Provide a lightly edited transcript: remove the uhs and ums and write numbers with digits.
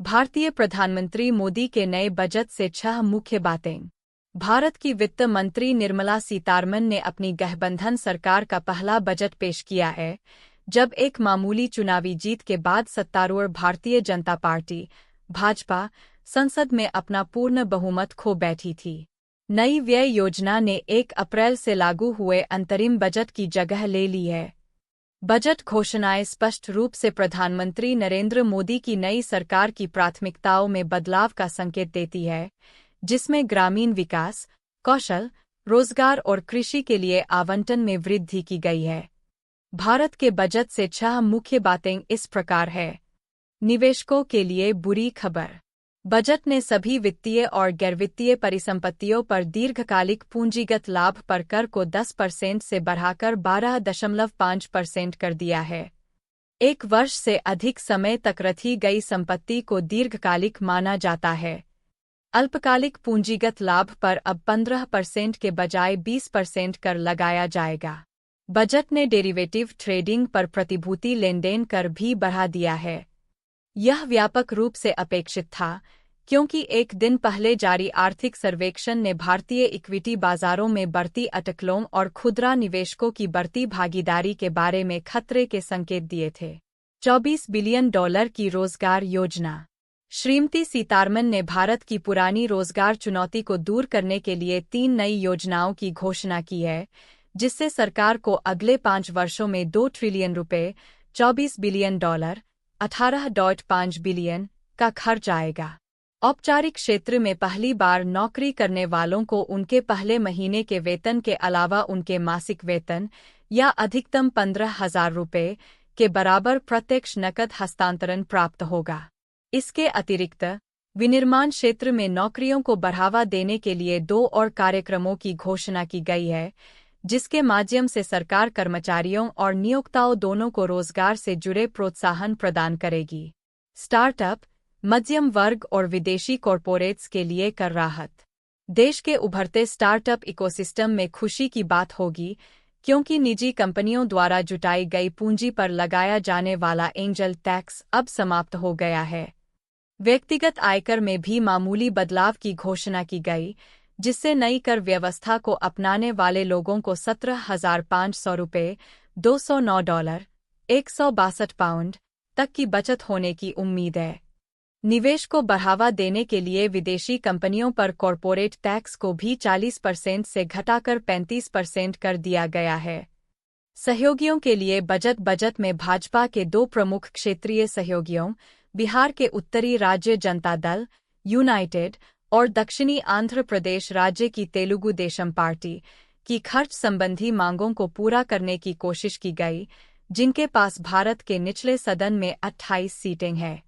भारतीय प्रधानमंत्री मोदी के नए बजट से 6 मुख्य बातें। भारत की वित्त मंत्री निर्मला सीतारमण ने अपनी गठबंधन सरकार का पहला बजट पेश किया है, जब एक मामूली चुनावी जीत के बाद सत्तारूढ़ भारतीय जनता पार्टी भाजपा संसद में अपना पूर्ण बहुमत खो बैठी थी। नई व्यय योजना ने 1 अप्रैल से लागू हुए अंतरिम बजट की जगह ले ली है। बजट घोषणाएं स्पष्ट रूप से प्रधानमंत्री नरेंद्र मोदी की नई सरकार की प्राथमिकताओं में बदलाव का संकेत देती है, जिसमें ग्रामीण विकास, कौशल, रोजगार और कृषि के लिए आवंटन में वृद्धि की गई है। भारत के बजट से 6 मुख्य बातें इस प्रकार है। निवेशकों के लिए बुरी खबर। बजट ने सभी वित्तीय और गैरवित्तीय परिसंपत्तियों पर दीर्घकालिक पूंजीगत लाभ पर कर को 10% से बढ़ाकर 12.5% कर दिया है। 1 वर्ष से अधिक समय तक रखी गई संपत्ति को दीर्घकालिक माना जाता है। अल्पकालिक पूंजीगत लाभ पर अब 15% के बजाय 20% कर लगाया जाएगा। बजट ने डेरिवेटिव ट्रेडिंग पर प्रतिभूति लेनदेन कर भी बढ़ा दिया है। यह व्यापक रूप से अपेक्षित था, क्योंकि एक दिन पहले जारी आर्थिक सर्वेक्षण ने भारतीय इक्विटी बाजारों में बढ़ती अटकलों और खुदरा निवेशकों की बढ़ती भागीदारी के बारे में खतरे के संकेत दिए थे। $24 बिलियन की रोजगार योजना। श्रीमती सीतारमण ने भारत की पुरानी रोजगार चुनौती को दूर करने के लिए 3 नई योजनाओं की घोषणा की है, जिससे सरकार को अगले 5 वर्षों में $2 ट्रिलियन $24 बिलियन 18.5 बिलियन का खर्च आएगा। औपचारिक क्षेत्र में पहली बार नौकरी करने वालों को उनके पहले महीने के वेतन के अलावा उनके मासिक वेतन या अधिकतम ₹15,000 के बराबर प्रत्यक्ष नकद हस्तांतरण प्राप्त होगा। इसके अतिरिक्त विनिर्माण क्षेत्र में नौकरियों को बढ़ावा देने के लिए 2 और कार्यक्रमों की घोषणा की गई है, जिसके माध्यम से सरकार कर्मचारियों और नियोक्ताओं दोनों को रोजगार से जुड़े प्रोत्साहन प्रदान करेगी। स्टार्टअप, मध्यम वर्ग और विदेशी कॉरपोरेट्स के लिए कर राहत। देश के उभरते स्टार्टअप इकोसिस्टम में खुशी की बात होगी, क्योंकि निजी कंपनियों द्वारा जुटाई गई पूंजी पर लगाया जाने वाला एंजल टैक्स अब समाप्त हो गया है। व्यक्तिगत आयकर में भी मामूली बदलाव की घोषणा की गई, जिससे नई कर व्यवस्था को अपनाने वाले लोगों को $17,500 $209 £162 तक की बचत होने की उम्मीद है। निवेश को बढ़ावा देने के लिए विदेशी कंपनियों पर कॉरपोरेट टैक्स को भी 40% से घटाकर 35% कर दिया गया है। सहयोगियों के लिए बजट में भाजपा के 2 प्रमुख क्षेत्रीय सहयोगियों, बिहार के उत्तरी राज्य जनता दल यूनाइटेड और दक्षिणी आंध्र प्रदेश राज्य की तेलुगु देशम पार्टी की खर्च संबंधी मांगों को पूरा करने की कोशिश की गई, जिनके पास भारत के निचले सदन में 28 सीटें हैं।